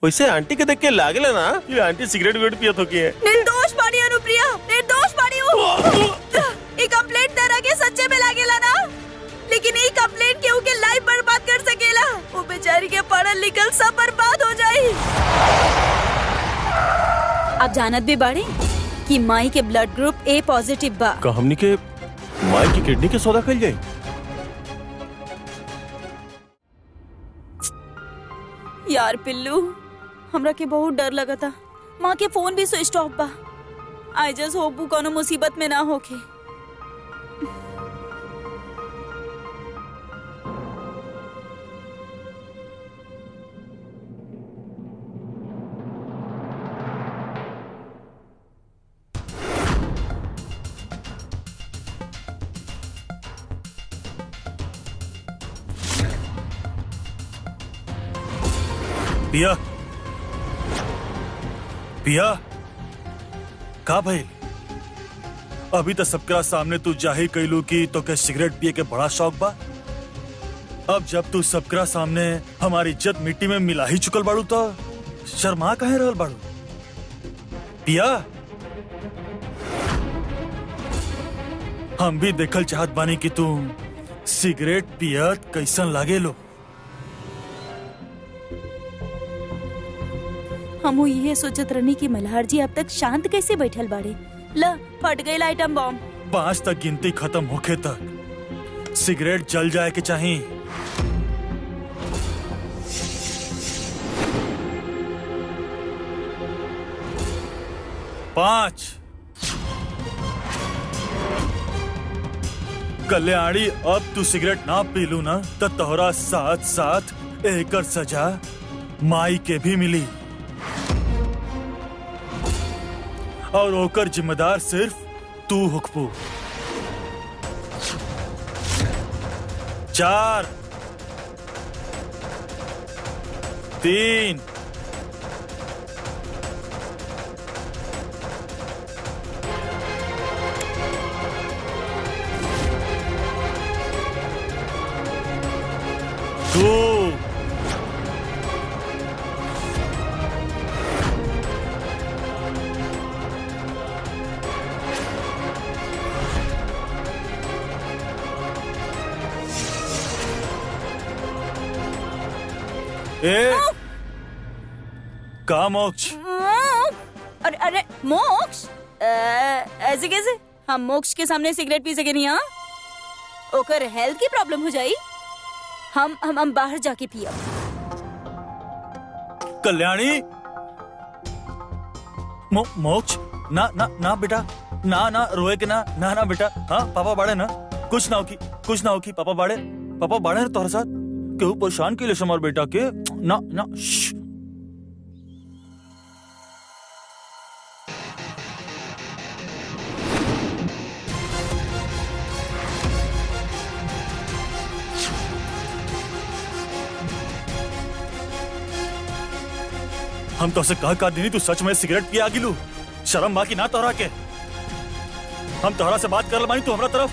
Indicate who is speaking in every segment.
Speaker 1: वैसे आंटी के देख के लागेला ना ये आंटी सिगरेट विगरेट पियत होकी है।
Speaker 2: निर्दोष बाड़ी अनुप्रिया, निर्दोष बाड़ी हूँ। ये कंप्लेंट तरह के सच्चे में लागेला ना, लेकिन ये कंप्लेंट केहू के लाइफ बर्बाद कर सकेला। वो बेचारी के पढ़ल लिखल सब बर्बाद हो जाई। आप जानत भी बाड़े कि माई के ब्लड ग्रुप ए पॉजिटिव बा।
Speaker 1: का हमनी के माई की किडनी के सौदा कइल जाई?
Speaker 2: यार पिल्लू, हमरा के बहुत डर लगा था। माँ के फोन भी स्विच ऑफ बा। आई जस्ट होप वो कोनो मुसीबत में ना होके।
Speaker 3: पिया, पिया, का भाई? अभी तो सबके सामने तू जाहिर कैलू की तो के सिगरेट पिए के बड़ा शौक बा। अब जब तू सबके सामने हमारी इज्जत मिट्टी में मिला ही चुकल बाड़ू तो शर्मा काहे रहल बाड़ू? पिया, हम भी देखल चाहत बानी कि तू सिगरेट पियत कैसन लागे लो।
Speaker 2: हम ये सोचत रहनी कि मल्हार जी अब तक शांत कैसे बैठल बाड़े। ला फट गई आइटम बॉम्ब।
Speaker 3: 5 तक गिनती खत्म होके तक सिगरेट जल जाए के चाहिए। पांच। कल्याणी, अब तू सिगरेट ना पी लू ना तो तोहरा साथ साथ एकर सजा माई के भी मिली और ओकर जिम्मेदार सिर्फ तू हुक्पू। 4, 3, 2, का मोक्ष?
Speaker 2: अरे अरे मोक्ष? ऐसे कैसे? हम मोक्ष के सामने सिगरेट पी सके नहीं? हाँ, ओकर हेल्थ की प्रॉब्लम हो जाई। हम बाहर जाके पिया।
Speaker 3: कल्याणी, मोक्ष, ना ना ना बेटा, ना ना रोए के ना, ना ना बेटा। हाँ पापा बाड़े ना, कुछ ना होगी पापा बाड़े ना तोहर साथ। क्यों परेशान के लिए समार बेटा के? ना ना श्श। हम तो से कहा दीनी तू सच में सिगरेट पिया गिलू? शर्म बाकी ना तोहरा के? हम तोहरा से बात कर बानी, तू हमरा तरफ।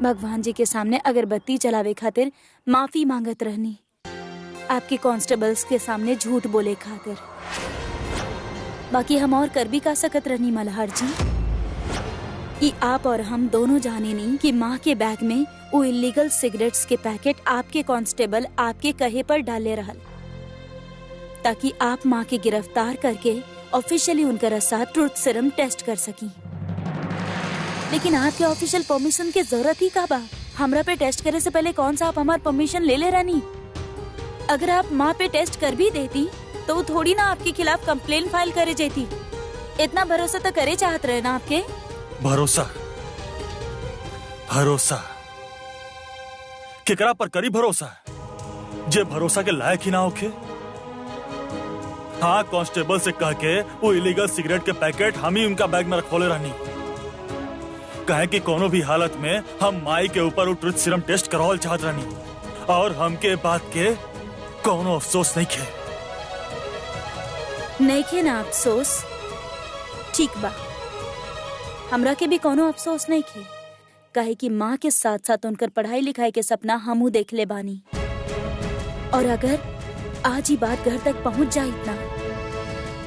Speaker 2: भगवान जी के सामने अगरबत्ती जलावे खातिर माफी मांगत रहनी। आपके कांस्टेबल्स के सामने झूठ बोले खातिर। बाकी हम और कर भी का सकत रहनी मल्हार जी कि आप और हम दोनों जाने नहीं कि माँ के बैग में वो इलीगल सिगरेट्स के पैकेट आपके कांस्टेबल आपके कहे पर डाले रहल, ताकि आप माँ के गिरफ्तार करके ऑफिशियली उनका साथ ट्रूथ सीरम टेस्ट कर सकी। लेकिन आपके ऑफिशियल परमिशन की जरूरत ही का बा? हमरा पे टेस्ट करे से पहले कौन सा आप हमार परमिशन ले रानी? अगर आप माँ पे टेस्ट कर भी देती तो वो थोड़ी ना आपके खिलाफ कंप्लेन फाइल करे जाती। इतना भरोसा तो करे चाहत रहे ना आपके?
Speaker 3: भरोसा केकरा पर करी भरोसा जे भरोसा के लायक ही ना होके। हाँ, कांस्टेबल से कह के वो इलीगल सिगरेट के पैकेट हम ही उनका बैग में रखोले रहनी, कहे कि कोनो भी हालत में हम माई के ऊपर वो ट्रुथ सीरम टेस्ट करवाल चाहत रहनी, और हमके बात के कोनो अफसोस
Speaker 2: नहीं खे ना अफसोस। ठीक बा, हमरा के भी कोनो अफसोस नहीं खे, काहे कि माँ के साथ साथ उनकर पढ़ाई लिखाई के सपना हमू देख ले बानी। और अगर आज ही बात घर तक पहुंच जाए ना,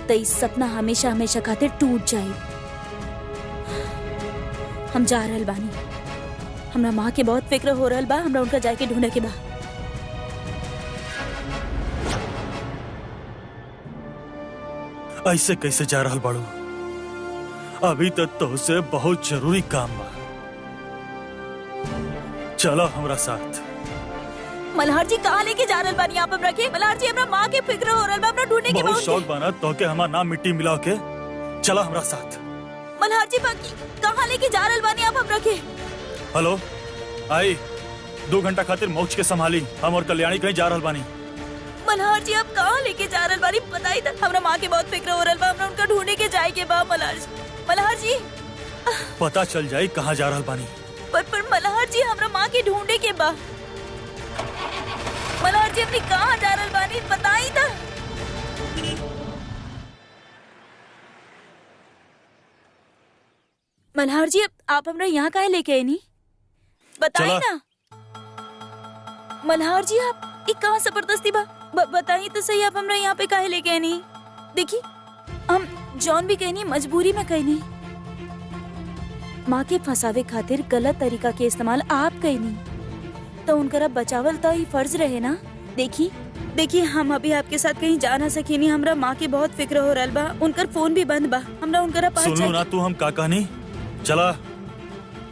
Speaker 2: तो इस सपना हमेशा हमेशा खातिर टूट जाए। हम जा रहल बानी, हमरा माँ के बहुत फिक्र हो रहल बा, हमरा उनका जाके ढूंढे के बा।
Speaker 3: ऐसे कैसे जा रहल बाड़ू? अभी तक तो से बहुत जरूरी काम बा। चलो हमरा साथ।
Speaker 2: मल्हार जी कहाँ लेके जा रहल बानी आप हमरा के? मल्हार जी, हमरा माँ के फिक्र हो रहल बा, हमरा ढूंढने के
Speaker 3: बहुत शौक बना तो के हमार नाम मिट्टी मिला के। चला हमरा साथ।
Speaker 2: मल्हार जी बाकी कहाँ लेके जा रहल बानी आप हमरा के?
Speaker 3: हेलो, आई 2 घंटा खातिर मोक्ष के संभाली, हम और कल्याणी कहीं जा रहल बानी।
Speaker 2: मल्हार जी आप कहाँ लेके जा रहल बानी? बताई त, हमरा माँ के बहुत फिक्र हो रहल बा, हमरा उनका ढूंढने के जाए के बा। मल्हार जी
Speaker 3: पता चल जाई कहाँ जा रहल बानी।
Speaker 2: पर मल्हार जी, हमरा माँ के ढूंढे के बा। मल्हार जी अपनी कहाँ जा रहल बानी, बताई त। मल्हार जी आप हमरा यहाँ काहे लेके आई नी? बताई
Speaker 3: चला।
Speaker 2: ना। मल्हार जी आप एक कहाँ जबरदस्ती बा, बताई तो सही, आप हमरा यहाँ पे काहे लेके आई नी? देखी, हम जॉन भी कहनी मजबूरी में कहनी, माँ के फंसावे खातिर गलत तरीका के इस्तेमाल आप कहनी, तो उनकरा बचावल तो ही फर्ज रहे ना। देखी हम अभी आपके साथ कहीं जा ना सकेनी, हमरा माँ के बहुत फिक्र हो रहल बा, उनकर फोन भी बंद बा, हमरा उनकरा पास
Speaker 3: सुनो ना तू हम का कहनी। चला।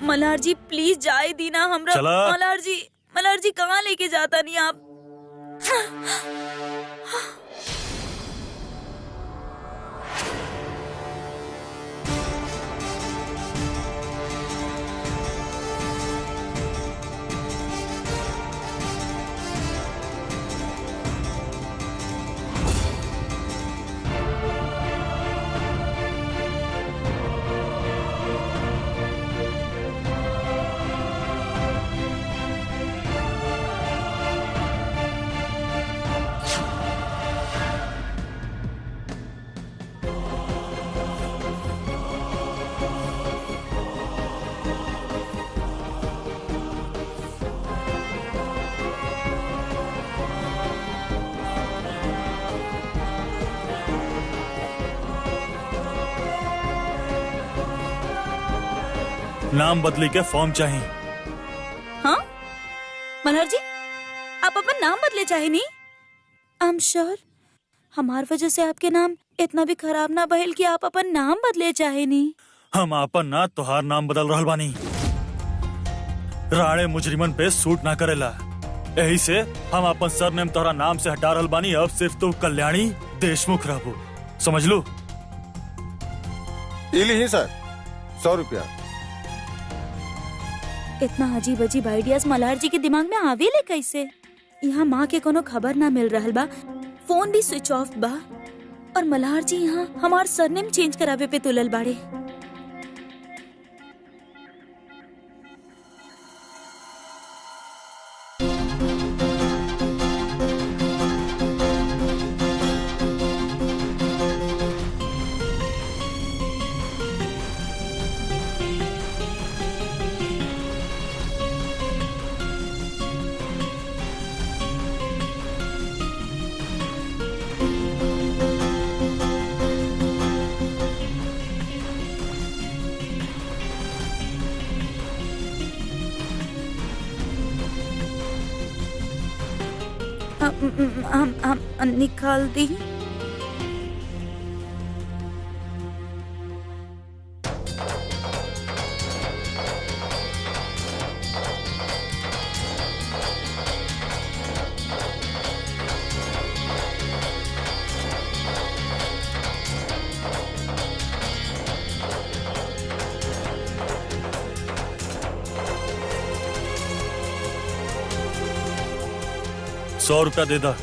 Speaker 2: मल्हार जी प्लीज जाए दी ना हमरा।
Speaker 3: चला।
Speaker 2: मल्हार जी कहाँ लेके जाता नहीं आप?
Speaker 3: नाम बदली के फॉर्म चाहिए।
Speaker 2: हाँ मल्हार जी, आप अपन नाम बदले चाहे नहीं? आई एम श्योर हमार वजह से आपके नाम इतना भी खराब ना भइल कि आप अपन नाम बदले चाहे नहीं।
Speaker 3: हम आपन ना तोहार नाम बदल रहल बानी। राणे मुजरिमन पे सूट ना करेला, यही से हम अपन सरनेम तोहरा नाम से हटा रहल बानी। अब सिर्फ तू कल्याणी देशमुख रहबू, समझ लू?
Speaker 4: इली सर 100 रुपया।
Speaker 2: इतना अजीब अजीब आइडियाज मल्हार जी के दिमाग में आवेले कैसे? यहाँ माँ के कोनो खबर ना मिल रहल बा, फोन भी स्विच ऑफ बा, और मल्हार जी यहाँ हमार सरनेम चेंज करावे पे तुलल बाड़े। हम निकाल दी।
Speaker 3: ₹100 दे दा।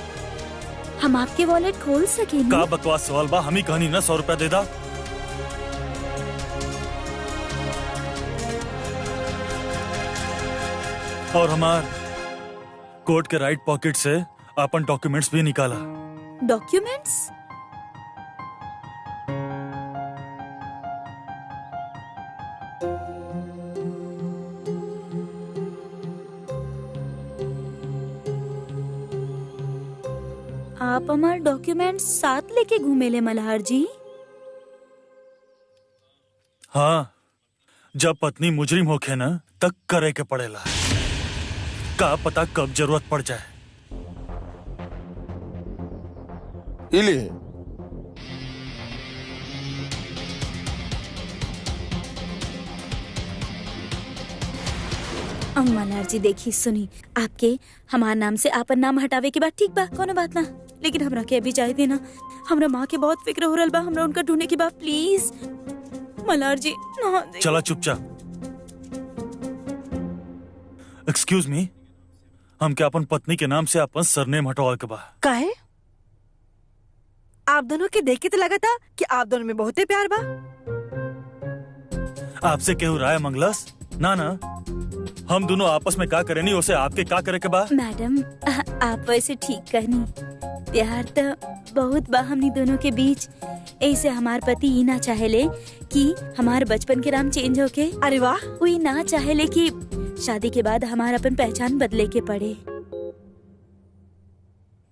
Speaker 2: हम आपके वॉलेट खोल सके?
Speaker 3: का बकवास सवाल बा, हम ही कहनी ना ₹100 दे दा। और हमार कोट के राइट पॉकेट से अपन डॉक्यूमेंट्स भी निकाला।
Speaker 2: डॉक्यूमेंट्स? आप हमारे डॉक्यूमेंट साथ लेके घूमेले मल्हार जी?
Speaker 3: हाँ, जब पत्नी मुजरिम होखे ना तब करे के पड़ेला। का पता कब जरूरत पड़ जाए।
Speaker 4: इली
Speaker 2: मल्हार जी देखी सुनी, आपके हमार नाम से आपन नाम हटावे के बाद ठीक बा, कोनो बात ना, लेकिन हमरा के अभी चाहिए ना। हमरा माँ के बहुत फिक्र हो रहा बा, हमरा उनका ढूंढने की बात प्लीज मल्हार जी ना दे।
Speaker 3: चला चुपचाप। एक्सक्यूज मी, हम क्या अपन पत्नी के नाम से अपन सरनेम हटवा के बा?
Speaker 5: काहे? आप दोनों के देख के तो लगा था कि आप दोनों में बहुत ही प्यार बा।
Speaker 3: आपसे केहू राय मंगलस? ना ना, हम दोनों आपस में का करे नहीं, उसे आपके का करे के बा?
Speaker 2: मैडम आप वैसे ठीक कहनी, प्यार तो बहुत बा हमनी दोनों के बीच। ऐसे हमार पति ही ना चाहेले कि हमार बचपन के नाम चेंज होके।
Speaker 5: अरे वाह,
Speaker 2: वही ना चाहेले कि शादी के बाद हमार अपन पहचान बदले के पड़े।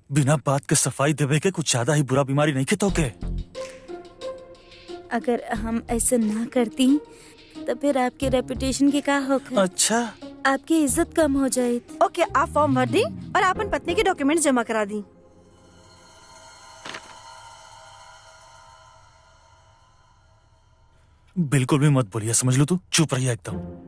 Speaker 3: बिना बात के सफाई देवे के कुछ ज्यादा ही बुरा बीमारी नहीं खेतो के।
Speaker 2: अगर हम ऐसे ना करती तो फिर आपके रेपुटेशन के का होगा?
Speaker 3: अच्छा,
Speaker 2: आपकी इज्जत कम हो जाए।
Speaker 5: ओके, आप फॉर्म भर दी और अपन पत्नी के डॉक्यूमेंट जमा करा दी।
Speaker 3: बिल्कुल भी मत बोलिए, समझ लो तू, चुप रहिए एकदम।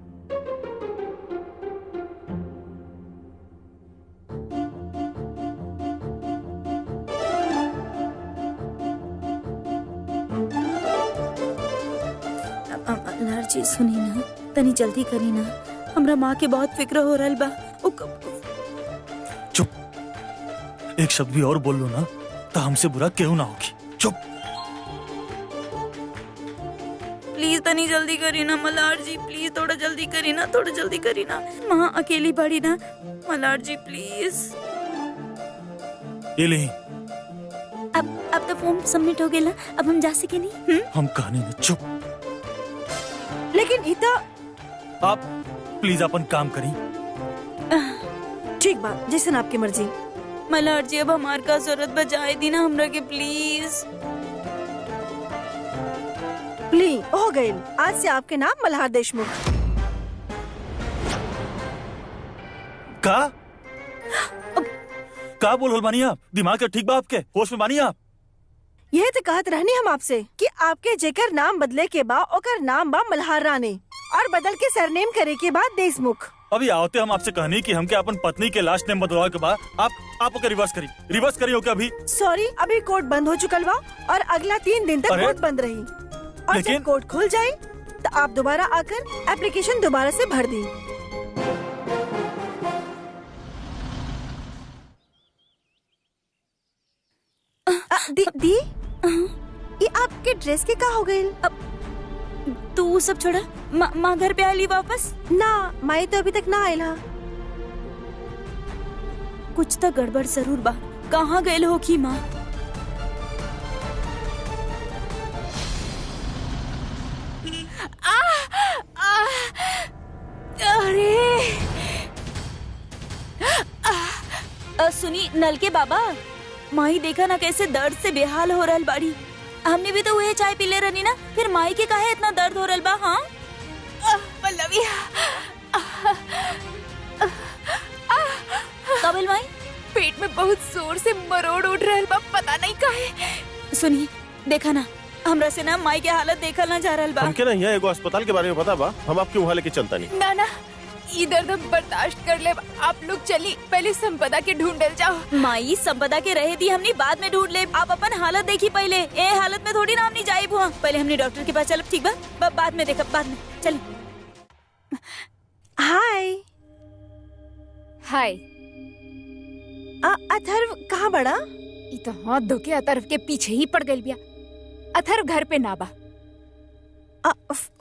Speaker 2: मल्हार जी सुनी ना, तनी जल्दी करी ना, हमरा माँ के बहुत फिक्र हो रहा बा।
Speaker 3: चुप, एक शब्द भी और बोल लो ना तो हमसे बुरा क्यों ना होगी। चुप।
Speaker 2: प्लीज तनी जल्दी करी ना मल्हार जी, प्लीज थोड़ा जल्दी करी ना, थोड़ा जल्दी करी ना। माँ अकेली पड़ी ना, मल्हार जी प्लीज।
Speaker 3: ये ले,
Speaker 2: अब तो फॉर्म सबमिट हो गया ना, अब हम जा सके नहीं।
Speaker 3: हम कहानी में चुप।
Speaker 5: लेकिन इतना
Speaker 3: आप प्लीज अपन काम करी।
Speaker 5: ठीक बा, जैसे आपकी मर्जी।
Speaker 2: मल्हार जी अब हमार का जरूरत बचाए दी ना हमरा के प्लीज।
Speaker 5: प्लीज हो गई, आज से आपके नाम मल्हार देशमुख।
Speaker 3: का बोल बानी आप? दिमाग के ठीक बा आपके? होश में बानी आप?
Speaker 5: यह तो कहत रहनी हम आपसे कि आपके जेकर नाम बदले के बा ओकर नाम बा मल्हार रानी और बदल के सरनेम करे के बाद देशमुख।
Speaker 3: अभी आओते हम आपसे कहनी कि हमके अपन पत्नी के लास्ट नेम बदलवा के बाद आप ओके रिवर्स करी हो क्या? अभी
Speaker 5: सॉरी, अभी कोर्ट बंद हो चुकल बा और अगला 3 दिन तक
Speaker 3: अरे?
Speaker 5: कोर्ट बंद रही और
Speaker 3: लेकिन-
Speaker 5: जब कोर्ट खुल जाए तो आप दोबारा आकर एप्लीकेशन दोबारा से भर दी। दी ये आपके ड्रेस के का हो गई?
Speaker 2: तू सब छोड़ा, माँ घर पे आली वापस?
Speaker 5: ना, माई तो अभी तक ना आयल हा।
Speaker 2: कुछ तो गड़बड़ जरूर बा, कहाँ गए हो की माँ? अरे सुनी नल के बाबा, माई देखा ना कैसे दर्द से बेहाल हो रहल बाड़ी। हमने भी तो वही चाय पी ले रही ना, फिर माई के काहे इतना दर्द हो रहल बा? हाँ पल्लवी, कबिल माई
Speaker 6: पेट में बहुत जोर से मरोड़ उठ रहल बा, पता नहीं काहे।
Speaker 2: सुनी देखा ना, हमरा से ना माई के हालत देखल ना जा रहल बा।
Speaker 1: हमके ना यहाँ एगो अस्पताल के बारे में पता बा, हम आपके वहाँ लेके चलता नहीं।
Speaker 6: ना ना, ई दर्द हम बर्दाश्त कर ले। आप लोग चली, पहले संपदा के ढूंढल जाओ।
Speaker 2: माई संपदा के रहे दी, हमने बाद में ढूंढ ले। आप अपन हालत देखी पहले, ए हालत में थोड़ी ना हमने जाए बुआ। पहले हमने डॉक्टर के पास चल, ठीक बा? बाद में देखा, बाद में चल।
Speaker 5: हाय
Speaker 6: हाय,
Speaker 5: अथर्व कहाँ बड़ा?
Speaker 6: ई तो हाथ धो के अतर्व के पीछे ही पड़ गई बिया। अथर्व घर पे ना बा।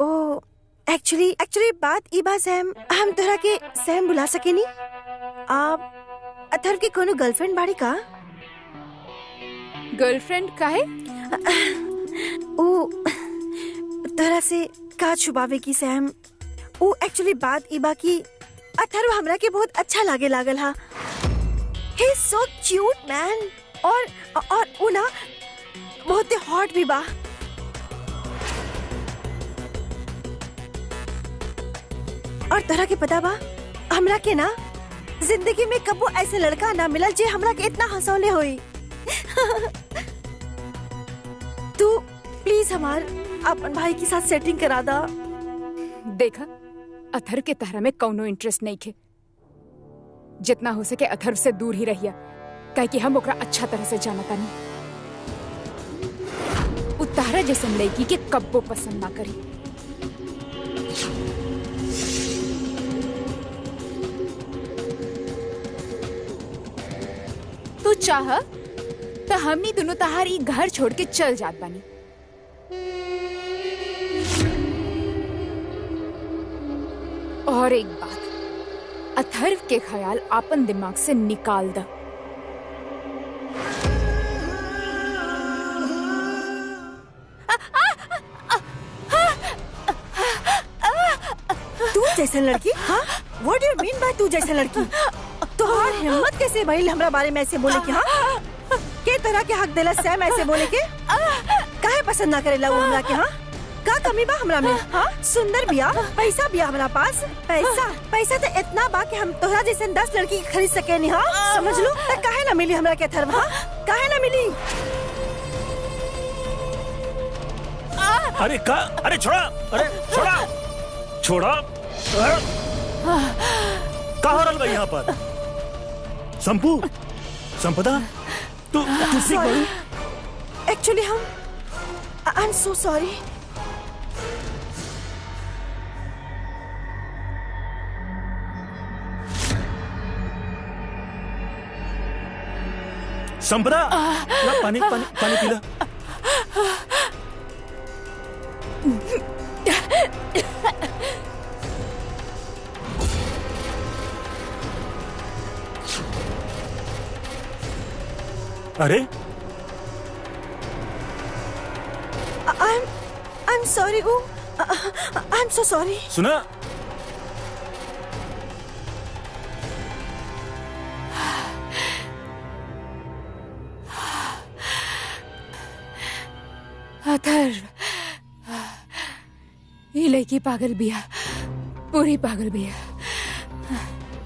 Speaker 5: ओ एक्चुअली बात ई बा सैम, हम तोरा के सैम बुला सके नी? आप अथर्व के कोनो गर्लफ्रेंड बाड़ी का?
Speaker 6: गर्लफ्रेंड काहे?
Speaker 5: ओ तोरा से का छुपावे की सैम, वो एक्चुअली बात इबा की अथर्व हमरा के बहुत अच्छा लागल हा। He is so cute man, और वो ना बहुत हॉट भी बा। और तरह के पता बा हमरा के ना जिंदगी में कबो ऐसे लड़का ना मिला जे हमरा के इतना हंसौले होई। तू प्लीज हमार अपन भाई के साथ सेटिंग करा दा।
Speaker 6: देखा, अथर्व के तहरा में कौनो इंटरेस्ट नहीं खे। जितना हो सके अथर्व से दूर ही रहिया, काहे कि हम ओकरा अच्छा तरह से जानता नहीं। उतारा जैसे लड़की के कब्बो पसंद ना करी। तू चाह तो हमनी दोनों तहारी घर छोड़ के चल जात बानी। और एक बात, अथर्व के ख्याल अपन दिमाग से निकाल दा।
Speaker 5: तू जैसा लड़की? हाँ, what do you mean by तू जैसा लड़की? तोहार हिम्मत कैसे भइल हमरा बारे में ऐसे बोले के? हाँ, के तरह के हक देला सैम ऐसे बोले के? काहे पसंद ना करेला वो हमरा के? हाँ, का कमी बा हमरा में? हाँ, सुंदर बिया, पैसा बिया हमरा पास। पैसा तो इतना बा कि हम तोहरा जैसे 10 लड़की के खरीद सके नहीं। हाँ, समझ लो। तो काहे ना मिली हमरा के अथर्व? हाँ, काहे ना मिली?
Speaker 3: अरे छोड़ा कहाँ हो रहा है यहाँ पर? संपदा, तू ठीक बाड़ी?
Speaker 5: Actually I am so sorry.
Speaker 3: संपदा, पानी पीला। अरे
Speaker 5: I'm sorry, I'm so sorry.
Speaker 3: सुना,
Speaker 6: अथर्व, ये लड़की पागल बिया, पूरी पागल बिया।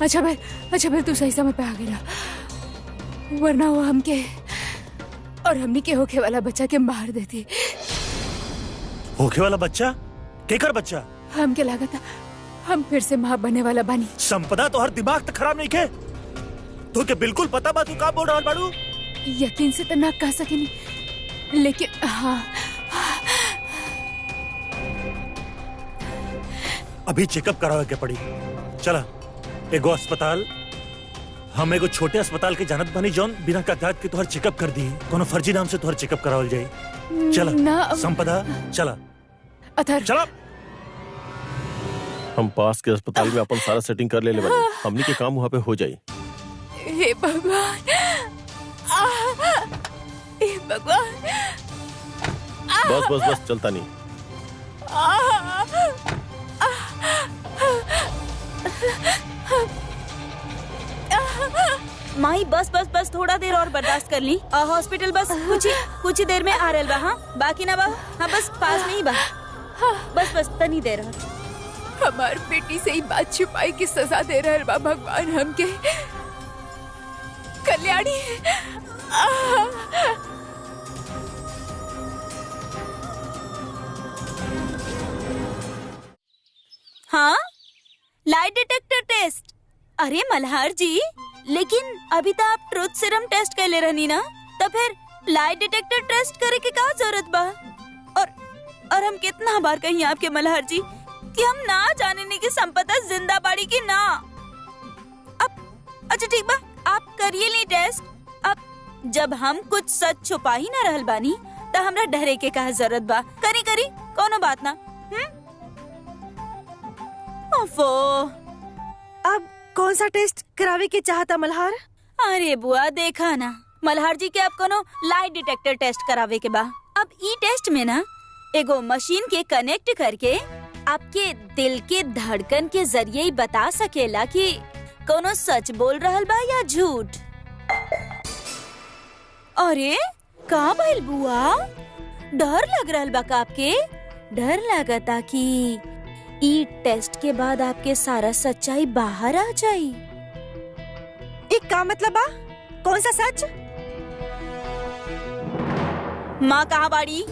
Speaker 6: अच्छा भाई तू सही समय पे आ गया, वरना वो हमके और हमनी के होखे वाला बच्चा के मार देती।
Speaker 3: होखे वाला बच्चा? केकर बच्चा?
Speaker 6: हमके लगा था हम फिर से माँ बनने वाला बानी।
Speaker 3: संपदा, तो हर दिमाग तक खराब नहीं के? तो के बिल्कुल पता बा तू का बोल रहा बाड़ू?
Speaker 6: यकीन से तो ना कह सकेनी, लेकिन हाँ,
Speaker 3: अभी चेकअप करावे के पड़ी। चला एगो अस्पताल, हम एगो छोटे अस्पताल के जानत बानी जौन बिना कागजात के तोहर चेकअप कर दी। कोनो फर्जी नाम से तोहर चेकअप करावल जाई। चला
Speaker 6: ना
Speaker 3: संपदा, चला।
Speaker 6: अथर्व,
Speaker 3: चला।
Speaker 1: हम पास के अस्पताल में अपन सारा सेटिंग कर ले बानी, हमनी के काम वहाँ पे हो जाई।
Speaker 6: हे भगवान, हे भगवान।
Speaker 1: बस चलता नहीं।
Speaker 2: माही बस थोड़ा देर और बर्दाश्त कर ली। हॉस्पिटल बस कुछ ही देर में आ रहल बा। हाँ, बाकी ना बा। हाँ, बस पास में ही बा। बस तनी देर और।
Speaker 6: हमार बेटी से ही बात छुपाई की सजा दे रहल बा भगवान हमके। कल्याणी,
Speaker 2: हाँ, लाई डिटेक्टर टेस्ट। अरे मल्हार जी, लेकिन अभी तो आप ट्रुथ सीरम टेस्ट कर ले रहनी ना, तो फिर लाई डिटेक्टर टेस्ट करे के का जरूरत बा? और हम कितना बार कही आपके मल्हार जी कि हम ना जाने की संपदा जिंदा बाड़ी की ना। अब अच्छा ठीक बा, आप करिए ली टेस्ट। अब जब हम कुछ सच छुपा ही ना रहल बानी, तो हमरा डरे के का जरूरत बा? करी कोनो बात ना। ओफो,
Speaker 5: अब कौन सा टेस्ट करावे के चाहता मल्हार?
Speaker 2: अरे बुआ, देखा ना मल्हार जी के अब कोनो लाई डिटेक्टर टेस्ट करावे के बा। अब ई टेस्ट में ना एगो मशीन के कनेक्ट करके आपके दिल के धड़कन के जरिए ही बता सकेला कि कोनो सच बोल रहल बा या झूठ। अरे का भइल बुआ, डर लग रहल बा का आपके? डर लगता कि ई टेस्ट के बाद आपके सारा सच्चाई बाहर आ जाई।
Speaker 5: एक का मतलब बा? कौन सा सच?
Speaker 2: माँ कहाँ बाड़ी?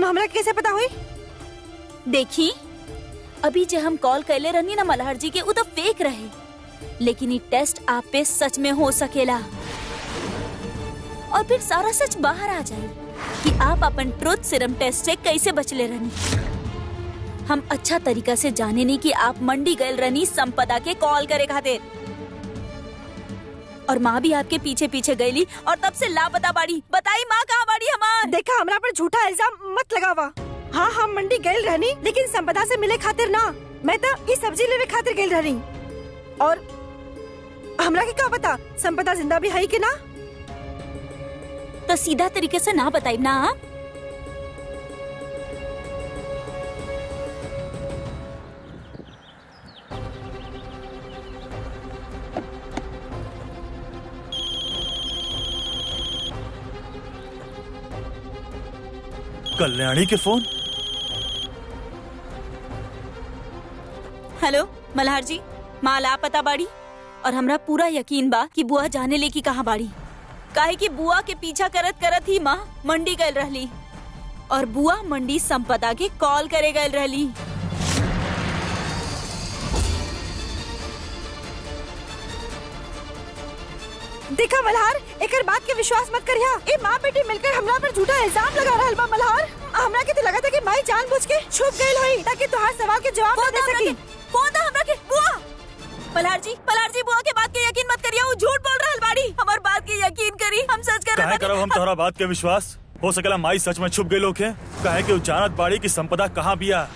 Speaker 5: हमरा कैसे पता हुई?
Speaker 2: देखी, अभी जो हम कॉल कैले रहनी ना मल्हार जी के, वो तो फेक रहे, लेकिन ये टेस्ट आप पे सच में हो सकेला और फिर सारा सच बाहर आ जाए कि आप अपन ट्रुथ सीरम टेस्ट से कैसे बचले रहनी। हम अच्छा तरीका से जाने नहीं कि आप मंडी गए रहनी संपदा के कॉल करे खातिर, और माँ भी आपके पीछे पीछे गईली और तब से लापता बाड़ी। बताई माँ कहाँ बाड़ी हमार?
Speaker 5: देखा, हमरा पर झूठा इल्जाम मत लगावा। हाँ, हम मंडी गए रहनी, लेकिन संपदा से मिले खातिर ना, मैं तो ये सब्जी लेवे खातिर गई रहनी। और हमरा के क्या पता संपदा जिंदा भी है कि ना?
Speaker 2: तो सीधा तरीके से ना बताई ना आप।
Speaker 3: कल्याणी के फोन।
Speaker 2: हेलो मल्हार जी, माँ लापता बाड़ी और हमरा पूरा यकीन बा कि बुआ जाने ले की कहाँ बाड़ी। काहे कि बुआ के पीछा करत करत ही माँ मंडी गए रहली और बुआ मंडी संपदा के कॉल करे गए रहली।
Speaker 5: देखा मल्हार, एकर बात के विश्वास मत करिया। ए माँ बेटी मिलकर हमरा पर झूठा इल्जाम लगा रहल बा मल्हार। हमरा के तो लगा था कि माई जानबूझ के छुप गई होई ताकि तोहार सवाल के जवाब ना दे सकी।
Speaker 2: कौन था हमरा के? बुआ। मल्हार जी बुआ के बात के यकीन मत करिया, वो झूठ बोल रहल बाड़ी। हमार बात के यकीन करी, हम सच कर
Speaker 3: काहे करब हम तोहरा बात के विश्वास? हो सकेला माई सच में छुप गई लोग है। काहे कि वो जानत बाड़ी कि संपदा कहाँ बिया।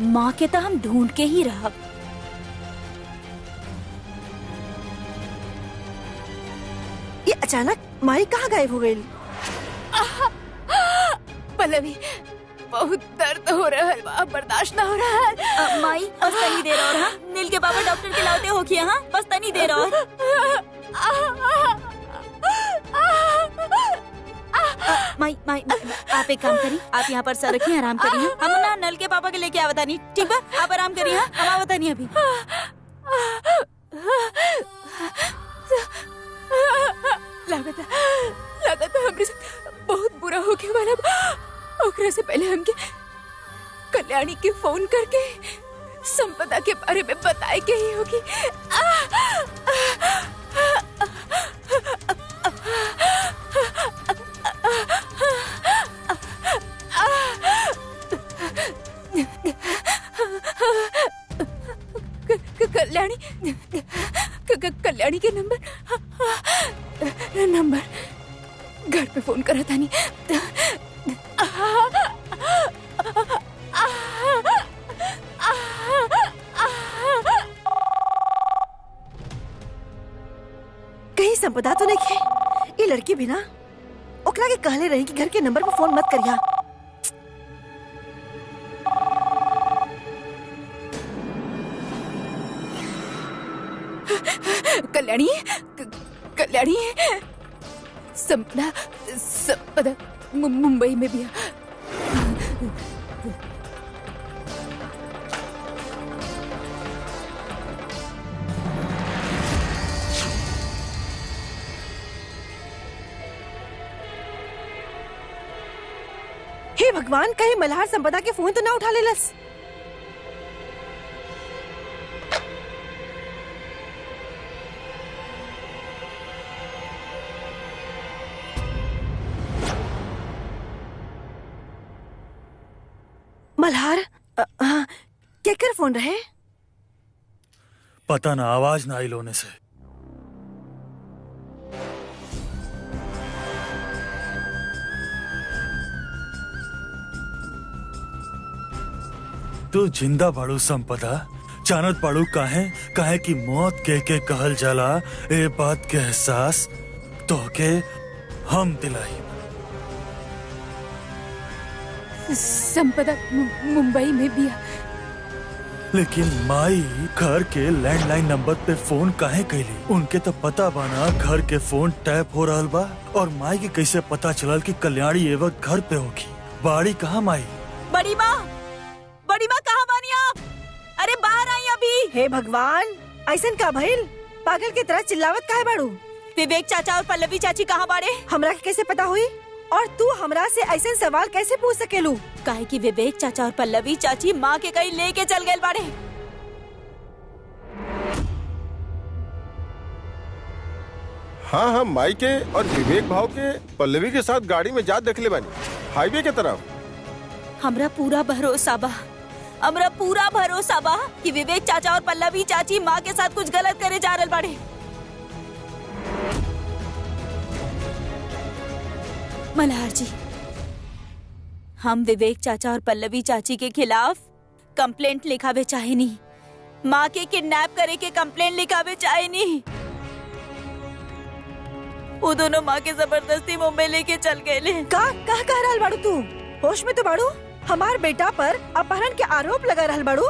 Speaker 2: माँ के तो हम ढूंढ के ही रहा।
Speaker 5: ये अचानक माई कहाँ गायब हो गई?
Speaker 6: पल्लवी, बहुत दर्द हो रहा है, अब बर्दाश्त ना हो रहा है।
Speaker 2: माई बस तनी देर और। हाँ, नील के पापा डॉक्टर के लाते हो किया। हाँ, बस तनी देर और। माई माई आप एक काम करिए, आप यहाँ पर सर रखिए, आराम करिए। हम ना नल के पापा के लेके आवता नहीं, ठीक है? आप आराम करिए। हाँ, हम आवता नहीं अभी।
Speaker 6: लागत हमरे साथ बहुत बुरा हो गया वाला। ओकरा से पहले हमके कल्याणी के फोन करके संपदा के बारे में बताए के ही होगी। कल्याणी के नंबर घर पे फोन करा था नहीं।
Speaker 5: कहीं संपदा तो नहीं है? ये लड़की भी ना ओकरा के कहले रही कि घर के नंबर पर फोन मत करिया।
Speaker 6: कल्याणी संपदा मुंबई में भी है।
Speaker 5: हे भगवान, कहीं मल्हार संपदा के फोन तो ना उठा लेलस। मल्हार केकर फोन रहे?
Speaker 3: पता ना, आवाज ना आई लोने से। तू जिंदा बाड़ू संपदा, जानत बाड़ू काहे की मौत के कहल जाला। ए बात के एहसास तो के हम दिलाई।
Speaker 6: संपदा मुंबई में भी
Speaker 3: लेकिन माई घर के लैंडलाइन नंबर पे फोन काहे कैली? उनके तो पता बाना घर के फोन टैप हो रहल बा। और माई के कैसे पता चलल कि कल्याणी ये वक्त घर पे होगी? बाड़ी कहाँ माई?
Speaker 2: बड़ी माँ कहाँ बानी आप? अरे बाहर आई अभी।
Speaker 5: हे भगवान, ऐसन का भइल? पागल की तरह चिल्लावत काहे बाड़ू?
Speaker 2: विवेक चाचा और पल्लवी चाची कहाँ बाड़े?
Speaker 5: हमरा के कैसे पता हुई? और तू हमरा से ऐसे सवाल कैसे पूछ सकेलू?
Speaker 2: काहे कि विवेक चाचा और पल्लवी चाची माँ के कहीं लेके चल गए बाड़े।
Speaker 4: हाँ हाँ, माई के और विवेक भाव के पल्लवी के साथ गाड़ी में जा देखले बानी, हाईवे के तरफ।
Speaker 2: हमरा पूरा भरोसा बा कि विवेक चाचा और पल्लवी चाची माँ के साथ कुछ गलत करे जा रहल बाड़े। मल्हार जी, हम विवेक चाचा और पल्लवी चाची के खिलाफ कंप्लेंट लिखावे चाहे नहीं। माँ के किडनैप करे के कंप्लेंट लिखावे चाहे नहीं। वो दोनों माँ के जबरदस्ती मुंबई लेके चल गए।
Speaker 5: का कह रहल बाड़ू तू? होश में तो बाड़ू? हमार बेटा पर अपहरण के आरोप लगा रहल बाड़ू।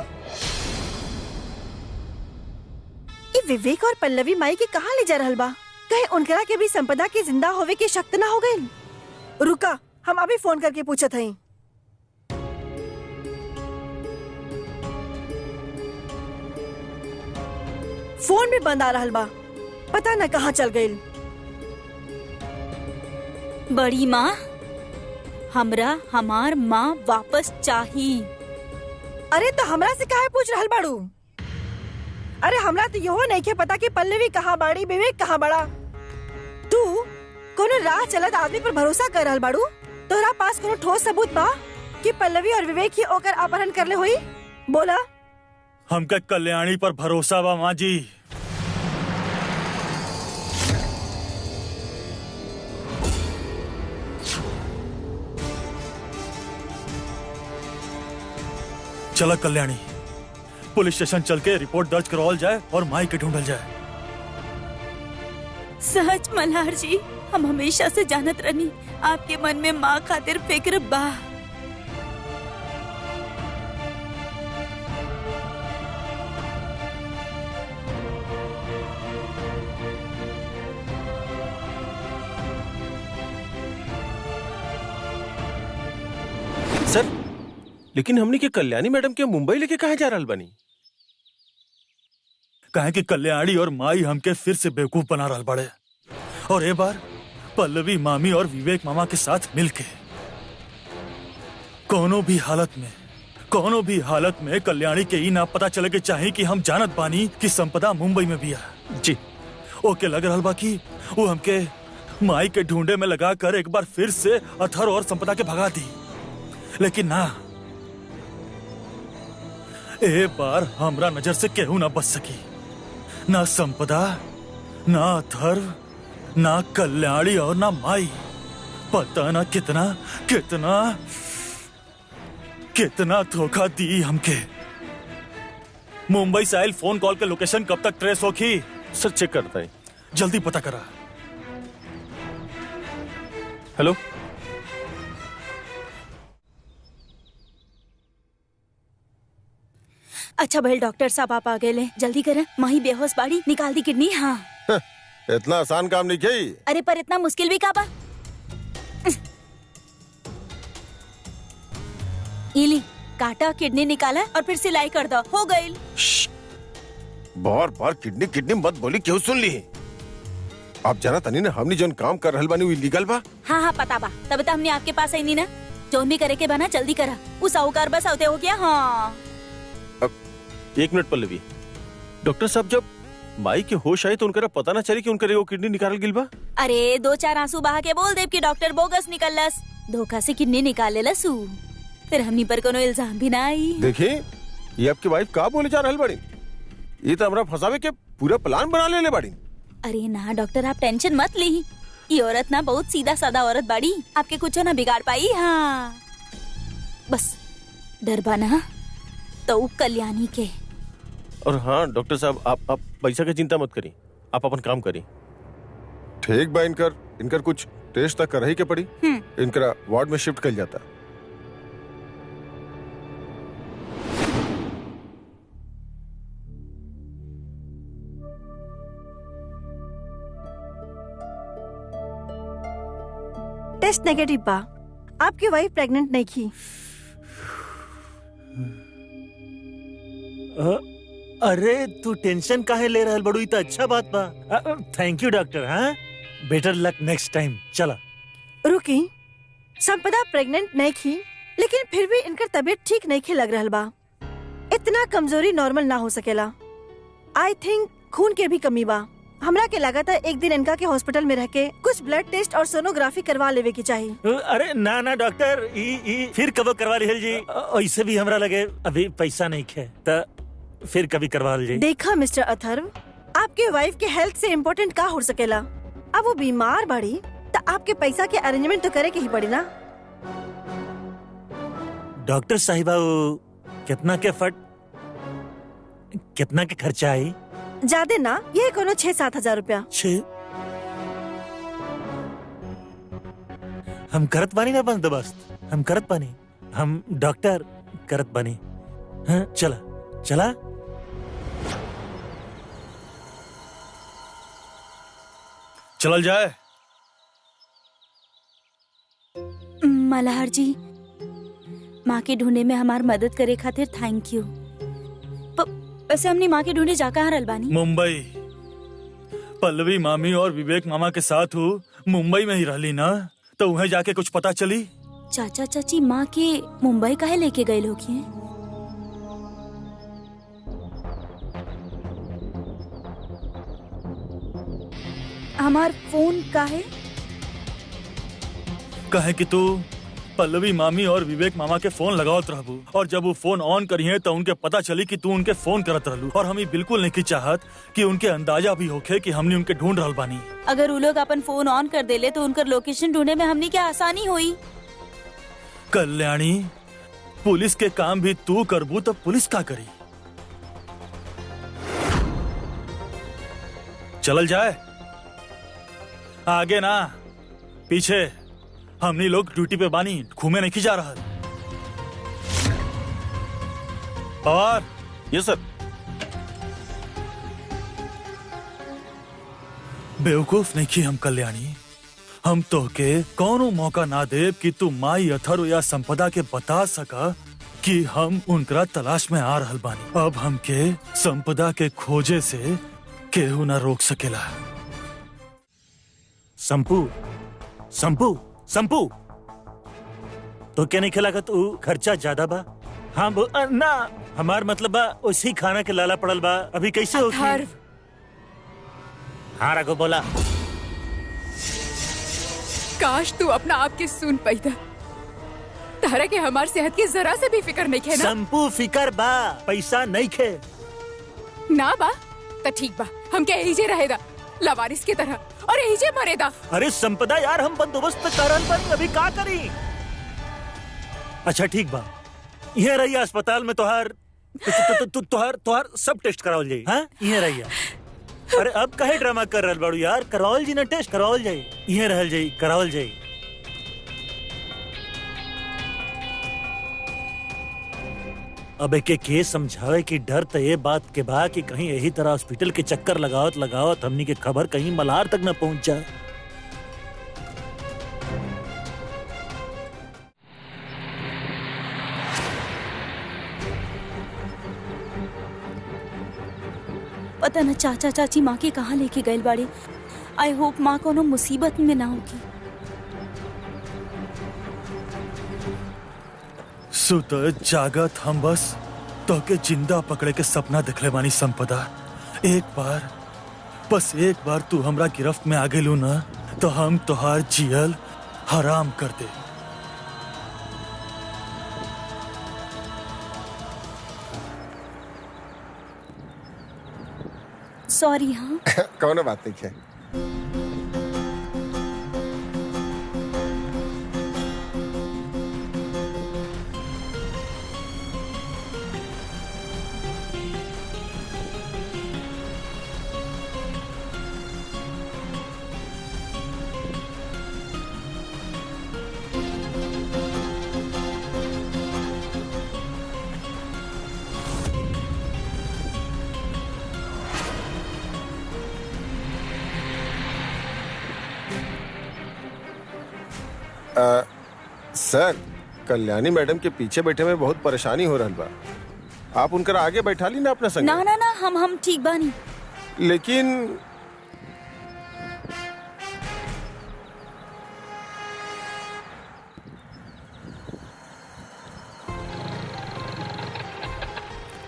Speaker 5: ये विवेक और पल्लवी माई के कहाँ ले जा रहल बा? कहे उनकरा के भी संपदा के जिंदा होवे के शक ना हो गई? रुका, हम अभी फोन करके पूछत हई। फोन भी बंद आ रहल बा, पता न कहाँ चल गई।
Speaker 2: बड़ी माँ, हमरा हमार माँ वापस चाहिए।
Speaker 5: अरे तो हमरा से काहे पूछ रहल बाड़ू? अरे हमरा तो यहो नहीं के पता कि पल्लवी कहाँ बाड़ी, विवेक कहाँ बड़ा। तू कोनो राह चलत आदमी पर भरोसा कर रहल बाड़ू? तोहरा पास कोनो ठोस सबूत बा कि पल्लवी और विवेक ही ओकर अपहरण करले होई? बोला।
Speaker 3: हमका कल्याणी पर भरोसा बा माँ जी। चला कल्याणी, पुलिस स्टेशन चल के रिपोर्ट दर्ज करवाल जाए और माई के ढूंढल जाए।
Speaker 2: सच मल्हार जी, हम हमेशा से जानत रहनी आपके मन में माँ खातिर फिक्र बा।
Speaker 1: सर, लेकिन हमने के कल्याणी मैडम के मुंबई लेके कहाँ जा रहल बानी?
Speaker 3: कहे कि कल्याणी और माई हमके फिर से बेवकूफ बना रहल बड़े। और ये बार पल्लवी मामी और विवेक मामा के साथ मिलके कोनो भी हालत में कल्याणी के ही ना पता चले के चाहिए कि हम जानत बानी कि संपदा मुंबई में भी है।
Speaker 1: जी,
Speaker 3: ओके लग रहल बा कि वो हमके माई के ढूंढे में लगा कर एक बार फिर से अथर और संपदा के भगा दी। लेकिन ना, ए बार हमरा नजर से केहू ना बच सकी। ना संपदा, ना अथर, ना कल्याणी और ना माई। पता ना कितना कितना कितना धोखा दी हमके। मुंबई से आयल फोन कॉल के लोकेशन कब तक ट्रेस होगी?
Speaker 1: सर चेक करता है।
Speaker 3: जल्दी पता करा।
Speaker 1: हेलो,
Speaker 2: अच्छा भाई, डॉक्टर साहब आप आ गए। जल्दी करें, माही बेहोश बाड़ी, निकाल दी किडनी। हाँ,
Speaker 4: इतना आसान काम नहीं किया।
Speaker 2: अरे पर इतना मुश्किल भी का बा? इली काटा, किडनी निकाला और फिर सिलाई कर दो, हो गई।
Speaker 4: बार बार किडनी किडनी मत बोली, क्यों सुन ली? आप जाना तनी ना, हमने जोन काम कर रहल बानी वो इलीगल बा।
Speaker 2: हाँ हाँ पता बा, तब तो हमने आपके पास आई नहीं ना। जोन भी करे के बना जल्दी करा। उस साहूकार बस आते हो गया। हाँ,
Speaker 1: एक मिनट पल्लवी। डॉक्टर साहब, जब माई के होश आई तो उनका पता ना चले कि उनका वो किडनी निकाल गिल बा?
Speaker 2: अरे 2-4 आंसू बहा के बोल दे कि डॉक्टर बोगस निकलस, धोखा से किडनी निकाले लसू, फिर हमनी पर कोनो इल्जाम भी ना आई।
Speaker 4: देखिए, ये आपकी वाइफ का बोले जा रहल बाड़ी? ये तो हमरा फंसावे के पूरा प्लान बना ले बाड़ी।
Speaker 2: अरे ना डॉक्टर, आप टेंशन मत ली। ये औरत ना बहुत सीधा साधा औरत बाड़ी, आपके कुछ ना बिगाड़ पाई। हाँ, बस डरबा ना तो कल्याणी के।
Speaker 1: और हाँ डॉक्टर साहब, आप पैसा की चिंता मत करिए, आप अपन काम करिए।
Speaker 4: ठीक बा, इनकर कुछ टेस्ट तक कर ही के पड़ी। इनकरा वार्ड में शिफ्ट कर जाता।
Speaker 5: टेस्ट नेगेटिव बा। आपकी वाइफ प्रेग्नेंट नहीं थी।
Speaker 3: अरे तू टेंशन काहे ले रहल बड़ू? तो अच्छा बात बा। Thank you doctor. हाँ, बेटर लक नेक्स्ट टाइम। चला
Speaker 5: रुकी, संपदा प्रेग्नेंट नहीं थी, लेकिन फिर भी इनकर तबीयत ठीक नहीं खे लग रहल बा। इतना कमजोरी नॉर्मल ना हो सकेला। आई थिंक खून के भी कमी बा। हमरा के लगा था एक दिन इनका के हॉस्पिटल में रह के कुछ ब्लड टेस्ट और सोनोग्राफी करवा लेवे की चाहिए।
Speaker 3: अरे ना ना डॉक्टर, ई फिर कब करवा ली जी? ऐसे भी हमरा लगे अभी पैसा नहीं खे, तो फिर कभी करवा ली।
Speaker 5: देखा मिस्टर अथर्व, आपके वाइफ के हेल्थ से इम्पोर्टेंट का हो सकेला। अब वो बीमार बड़ी तो आपके पैसा के अरेंजमेंट तो करे के ही पड़ी ना।
Speaker 3: डॉक्टर साहिबा, कितना के खर्चा आई?
Speaker 5: ज्यादा ना, ये कोनो 6-7 हजार रुपया।
Speaker 3: हम करत बानी ना बंदोबस्त, हम करत बानी, हम डॉक्टर करत बानी। हाँ, चला चला।
Speaker 7: चल जाए।
Speaker 2: मल्हार जी, माँ के ढूंढने में हमार मदद करे खातिर थैंक यू। वैसे हमने माँ के ढूंढे जा कहाँ रहल बानी?
Speaker 3: मुंबई। पल्लवी मामी और विवेक मामा के साथ हूँ, मुंबई में ही रहली ना, तो वहीं जाके कुछ पता चली।
Speaker 2: चाचा चाची माँ के मुंबई काहे लेके गए लोग हैं? हमार फोन काहे?
Speaker 3: कहे कि तू पल्लवी मामी और विवेक मामा के फोन लगावत रहबू, और जब वो फोन ऑन करिए तो उनके पता चली कि तू उनके फोन करत रहलू, और हम बिल्कुल नहीं चाहत कि उनके अंदाजा भी होखे कि हमने उनके ढूंढ रहल बानी।
Speaker 2: अगर वो लोग अपन फोन ऑन कर देले तो उनकर लोकेशन ढूंढने में हमने क्या आसानी हुई?
Speaker 3: कल्याणी, पुलिस के काम भी तू करबू तो पुलिस का करी? चल जाए। आगे ना पीछे, हमनी लोग ड्यूटी पे बानी, घूमे नहीं जा रहा। और
Speaker 1: यस सर।
Speaker 3: बेवकूफ नहीं की हम कल्याणी। हम तो के कौनो मौका ना दे कि तू माई अथर्व या संपदा के बता सका कि हम उनकरा तलाश में आ रहल बानी। अब हमके संपदा के खोजे से केहू ना रोक सकेला। संपू संपू संपू, तो क्या नहीं खेला तू? खर्चा ज्यादा बा। हाँ ना, हमार मतलब बा उसी खाना के लाला पड़ल बा। अभी कैसे होगी? हाँ रघु बोला।
Speaker 6: काश तू अपना आप के सुन पैदा। तारा के हमार सेहत की जरा से भी फिक्र नहीं खे ना?
Speaker 3: संपू फिकर बा, पैसा नहीं खे
Speaker 6: ना बा तो ठीक बा, हम क्या एजे रहेगा लावारिस की तरह, और एजे मरेदा।
Speaker 3: अरे संपदा यार, हम बंदोबस्त करल बानी, अभी का करी? अच्छा ठीक बा, ये रही अस्पताल में तोहार सब टेस्ट करावल जाई। हाँ, ये रही। अरे अब काहे ड्रामा कर रहल बाड़ू यार? करावल जी ना टेस्ट, करावल जाई, ये रहल जाई, करावल जाई। अब के समझावे की डर तो ये बात के बा कि कहीं यही तरह हॉस्पिटल के चक्कर लगावत हमनी के खबर कहीं मल्हार तक न पहुंच जाए।
Speaker 2: पता न चाचा चाची माँ के कहाँ लेके गए बाड़ी। आई होप माँ कोनो मुसीबत में ना होगी।
Speaker 3: सुत जागत हम बस तो के जिंदा पकड़े के सपना दिखले बानी संपदा। बस एक बार तू हमरा गिरफ्त में आ गेलू ना, तो हम तोहार जियल हराम कर दे।
Speaker 2: सॉरी। हाँ
Speaker 4: कौन बात नहीं है। सर, कल्याणी मैडम के पीछे बैठे में बहुत परेशानी हो रहा बा। आप उनकर आगे बैठा ली ना अपना संग।
Speaker 2: ना ना ना, हम ठीक बानी।
Speaker 4: लेकिन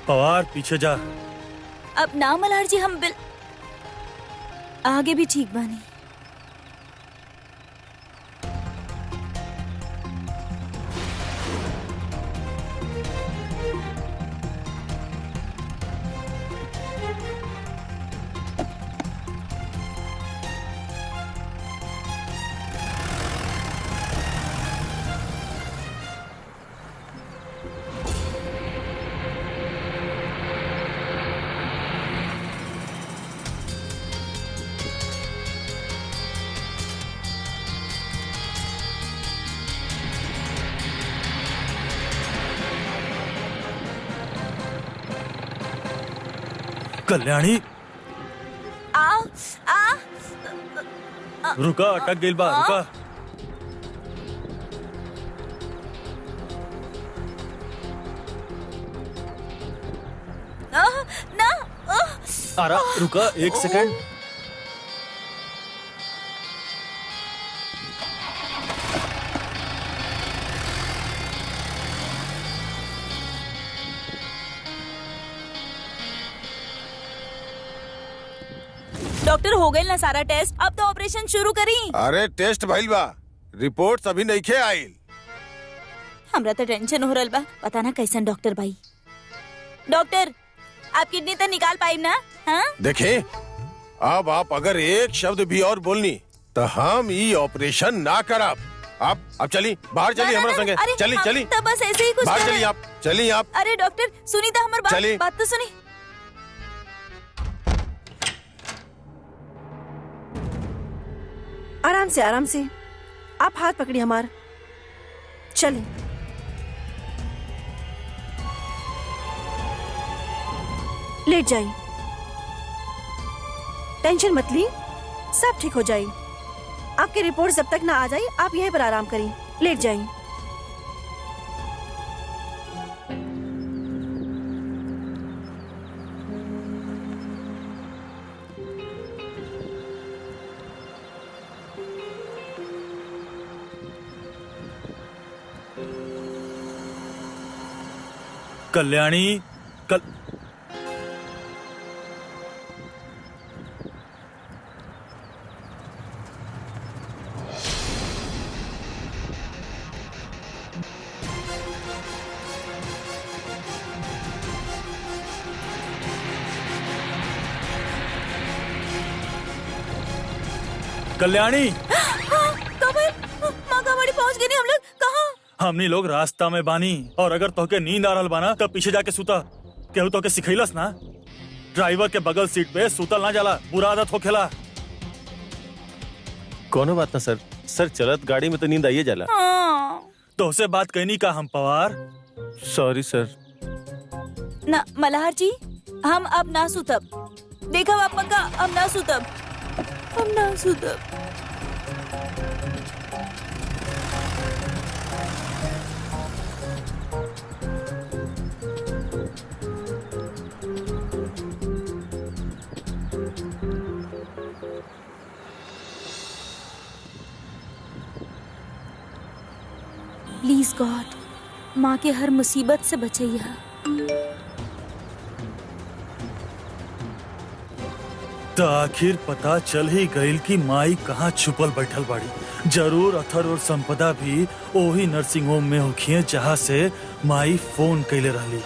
Speaker 3: पवार पीछे जा।
Speaker 2: अब ना मल्हार जी, हम आगे भी ठीक बानी।
Speaker 3: कल्याणी
Speaker 2: आ
Speaker 3: रुका, अटक गइल बा, रुका।
Speaker 2: ना
Speaker 3: आरा, रुका 1 सेकंड।
Speaker 2: डॉक्टर, हो गए ना सारा टेस्ट? अब तो ऑपरेशन शुरू करी।
Speaker 4: अरे टेस्ट भइल बा, रिपोर्ट अभी नहीं खे आइल।
Speaker 2: हमरा तो टेंशन हो रहल बा, पता ना कैसन डॉक्टर भाई। डॉक्टर, आप किडनी तो निकाल पाई ना? हाँ?
Speaker 4: देखें, अब आप अगर एक शब्द भी और बोलनी तो हम ये ऑपरेशन ना करब। आप चली बाहर, चली हमारे संगे। चली चली,
Speaker 2: तो बस ऐसे ही कुछ
Speaker 4: बाहर
Speaker 2: कर
Speaker 4: चली
Speaker 2: रहे।
Speaker 4: आप, चली आप।
Speaker 2: अरे डॉक्टर, सुनी तो हमारी
Speaker 4: चली।
Speaker 2: बात तो सुनी।
Speaker 5: आराम से, आराम से। आप हाथ पकड़ी हमार, चले। लेट जाइए, टेंशन मत ली, सब ठीक हो जाए। आपकी रिपोर्ट जब तक ना आ जाए, आप यहीं पर आराम करिए। लेट जाइए।
Speaker 3: कल्याणी कल्याणी,
Speaker 2: माँ गाड़ी पहुँच गई। हम लोग कहाँ?
Speaker 3: हमनी लोग रास्ता में बानी, और अगर तोके नींद आ रहल बाना तब पीछे जाके सुता। केहू तोके सिखैलस ना, ड्राइवर के बगल सीट पे सुतल ना जाला, बुरा आदत होखेला।
Speaker 1: कोनो बात ना सर। सर, चलत गाड़ी में तो नींद आइए जाला।
Speaker 3: तोहसे बात कहनी का हम पवार।
Speaker 1: सॉरी सर।
Speaker 2: ना मल्हार जी, हम अब ना सुतब। देखा पापा का, अब ना सुतब, हम ना सुतब। प्लीज गॉड, माँ के हर मुसीबत से बचैया।
Speaker 3: तो आखिर पता चल ही गईल कि माई कहाँ छुपल बैठल बाड़ी। जरूर अथर और संपदा भी ओही नर्सिंग होम में होखिए जहाँ से माई फोन कैले रहली।